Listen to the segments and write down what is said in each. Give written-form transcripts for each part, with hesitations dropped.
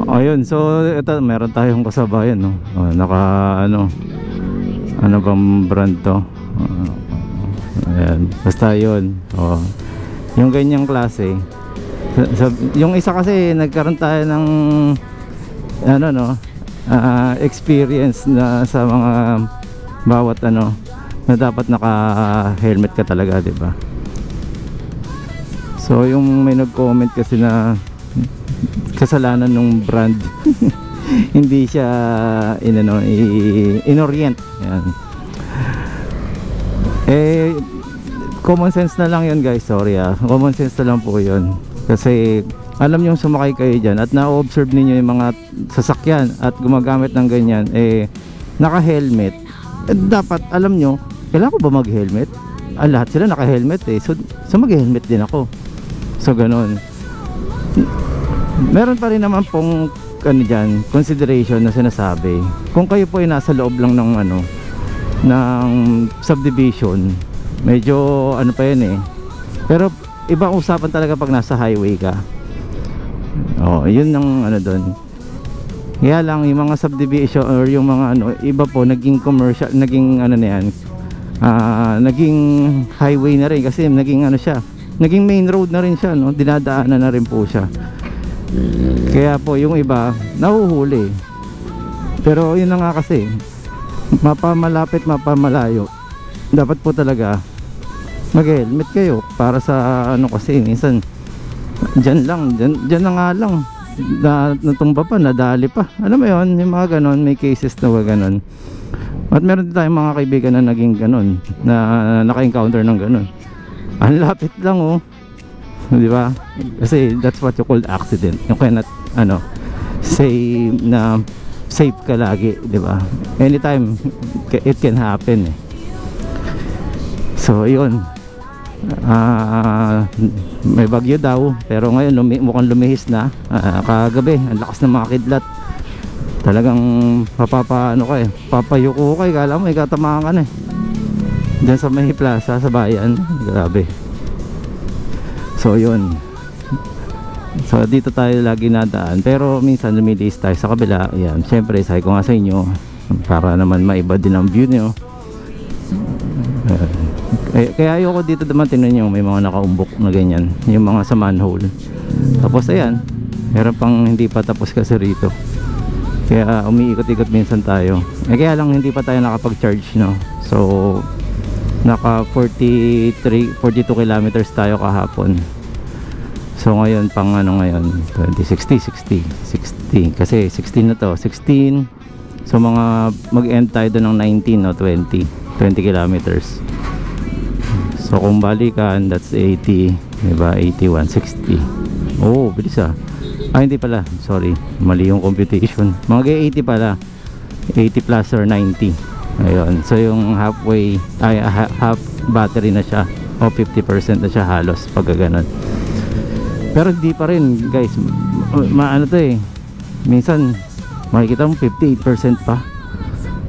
Ayun, so ito meron tayong kasabayan, no. Naka ano bang brand to? Ayan, basta yun. Yung ganyang klase. Yung isa kasi nagkaroon tayo ng experience na sa mga bawat na dapat naka helmet ka talaga, 'di ba? So yung may nag-comment kasi na kasalanan ng brand hindi siya inorient. Yan. Common sense na lang yun, guys. Sorry, common sense na lang po yun, kasi alam nyo sumakay kayo dyan at na-observe ninyo yung mga sasakyan at gumagamit ng ganyan, naka-helmet. Dapat alam nyo, kailangan ko ba mag-helmet? Lahat sila naka-helmet, so mag-helmet din ako. So ganon. Meron pa rin naman pong dyan, consideration na sinasabi. Kung kayo po ay nasa loob lang ng ng subdivision, medyo pa yan pero ibang usapan talaga pag nasa highway ka. Yun ang doon. Kaya lang yung mga subdivision or yung mga iba po naging commercial, naging na yan, naging highway na rin kasi naging siya, naging main road na rin siya, dinadaanan na rin po siya. Kaya po yung iba nahuhuli. Pero yun na nga kasi, mapamalapit mapamalayo, dapat po talaga mag-helmet kayo para sa kasi minsan dyan na nga lang natumba pa, nadali pa, alam mo yun, yung mga ganon, may cases na ganon. At meron din tayong mga kaibigan na naging ganon, na naka-encounter ng ganon. Ang lapit lang di ba? Kasi that's what you call accident. You cannot say na safe ka lagi, di ba? Anytime it can happen. So yun, may bagyo daw, pero ngayon mukhang lumihis na. Kagabi ang lakas ng mga kidlat, talagang papayuko ka, kala mo ikatamaan ka na dyan sa may plaza sa bayan. Grabe. So yun, so dito tayo lagi nadaan, pero minsan lumilihis tayo sa kabila. Yan, syempre sabi ko nga sa inyo, para naman maiba din ang view nyo. Kaya ayoko dito naman, tingnan nyo, may mga nakaumbok na ganyan, yung mga sa manhole. Tapos ayan, meron pang hindi pa tapos kasi rito, kaya umiikot-ikot minsan tayo. Kaya lang hindi pa tayo nakapag-charge, so naka 42 kilometers tayo kahapon. So ngayon pang ngayon 60 kasi 16 na to, 16. So mga mag-end tayo doon ng 19 20 kilometers. So kung balikan, that's 80, diba? 81, 60. Bilis hindi pala, sorry, mali yung computation. Mga 80 pala, 80 plus or 90. Ayun, so yung halfway half battery na siya, o 50% na siya halos pag ganon. Pero hindi pa rin, guys, minsan makikita mo 58% pa.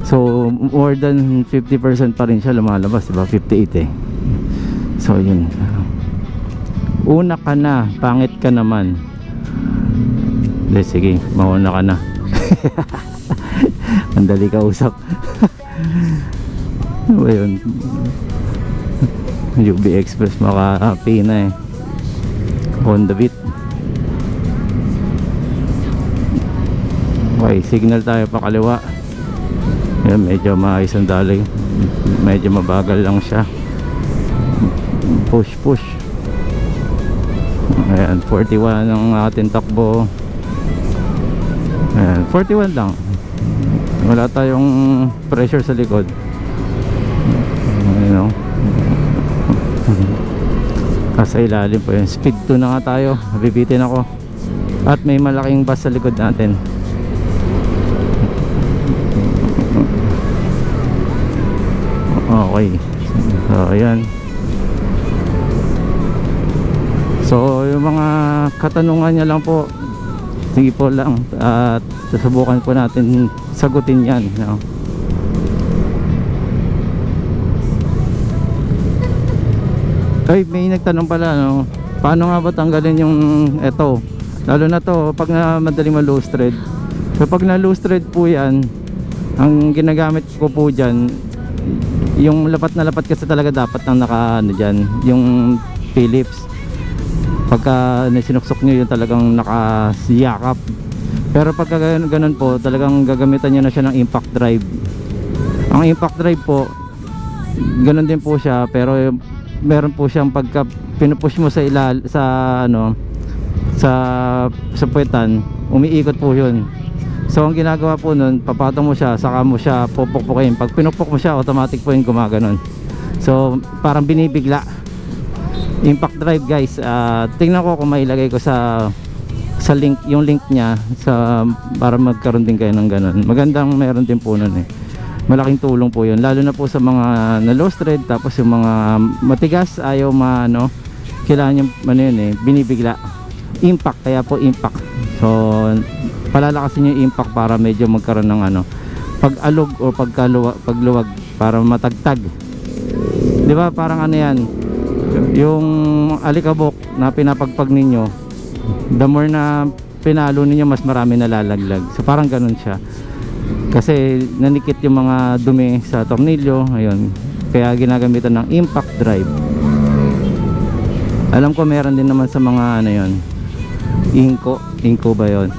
So more than 50% pa rin siya lumalabas, diba? 58 So yun, una ka na, pangit ka naman. Sige, mauna ka na. Ang dali ka usap. Ayun, UB Express maka-pay na on the beat. Okay, signal tayo pa kaliwa. Yan, medyo maayos ang daloy, medyo mabagal lang siya. Push. Ayan, 41 ang ating takbo. Ayan, 41 lang, wala tayong pressure sa likod. Kasi ilalim po yun. Speed 2 na nga tayo, nabibitin ako. At may malaking bus sa likod natin. Okay, so ayan. So yung mga katanungan niya lang po, sige po lang, at susubukan po natin sagutin yan, Ay, may nagtanong pala, paano nga ba tanggalin yung Lalo na to pag na madaling ma-loose thread. So pag na loose thread po yan, ang ginagamit ko po dyan, yung lapat na lapat kasi talaga dapat nang naka ano dyan, yung Phillips. Pagka sinuksok nyo yung talagang nakasiyakap. Pero pagka ganun po, talagang gagamitan nyo na siya ng impact drive. Ang impact drive po, ganun din po siya, pero meron po siyang pagka pinupush mo sa sa ano, sa puwetan, umiikot po yun. So ang ginagawa po nun, papatong mo siya, saka mo siya pupukpukin. Pag pinupok mo siya, automatic po yung gumaganon. So parang binibigla. Impact drive guys, tingnan ko kung mailagay ko sa link, yung link niya sa, para magkaroon din kayo ng ganun. Magandang meron din po nun eh. Malaking tulong po yun, lalo na po sa mga na loose thread, tapos yung mga matigas, ayaw ano, kailangan yung ano yun eh, binibigla. Impact, kaya po impact. So palalakasin yung impact para medyo magkaroon ng ano, pag-alog o pagluwag para matagtag. Di ba parang ano yan, yung alikabok na pinapagpag ninyo, the more na pinalo ninyo, mas marami nalalaglag. So parang ganun siya, kasi nanikit yung mga dumi sa tornilyo. Ayun, kaya ginagamitan ng impact drive. Alam ko meron din naman sa mga ano yun, Inco ba yun?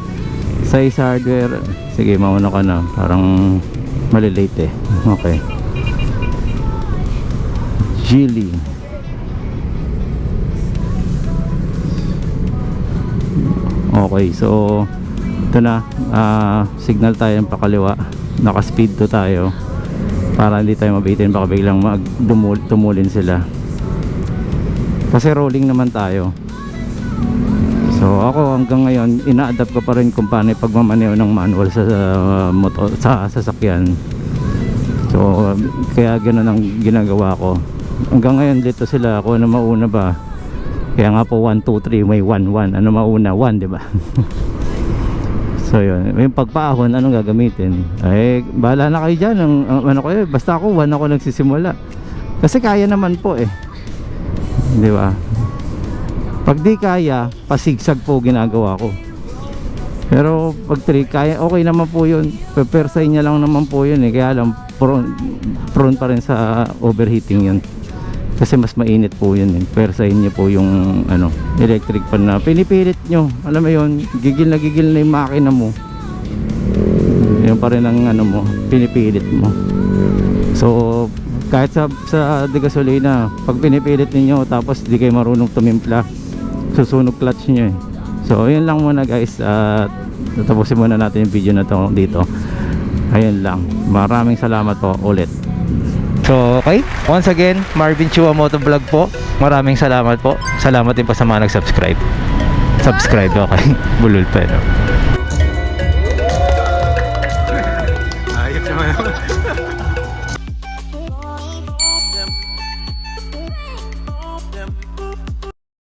Size hardware. Sige, mauna ka na, parang malilate eh. Okay, Geely. Okay, so ito na, signal tayo ng pakaliwa, naka speed 2 tayo para hindi tayo mabitin, baka biglang tumulin sila kasi rolling naman tayo. So ako hanggang ngayon ina-adapt ko pa rin kung paano pagmamaneho ng manual sa motor, sa sasakyan. So kaya ganoon ang ginagawa ko hanggang ngayon. Dito sila, ako na mauna ba, kaya nga po 1, 2, 3 may 1, 1, ano mauna 1, di ba? So yun, yung pagpaahon anong gagamitin, ay bahala na kayo dyan. Ang ano ko eh, basta ako 1 ako nagsisimula kasi kaya naman po eh, di ba? Pag di kaya, pasigsag po ginagawa ko. Pero pag 3 kaya, okay naman po yun. Pepersay niya lang naman po yun eh. Kaya lang prone pa rin sa overheating yun, kasi mas mainit po yun eh. Persayin niyo po yung ano, electric pan na pinipilit nyo, alam mo yun, gigil na yung makina mo. Yun pa rin ang ano mo, pinipilit mo. So kahit sa degasolina, pag pinipilit niyo tapos di kayo marunong tumimpla, susunog clutch nyo eh. So yun lang muna guys, tapusin muna natin yung video na to dito. Ayun lang, maraming salamat po ulit. So okay, once again, Marvin Chua Motovlog po, maraming salamat po. Salamat din po sa mga nag-subscribe. Okay, bulol pa no?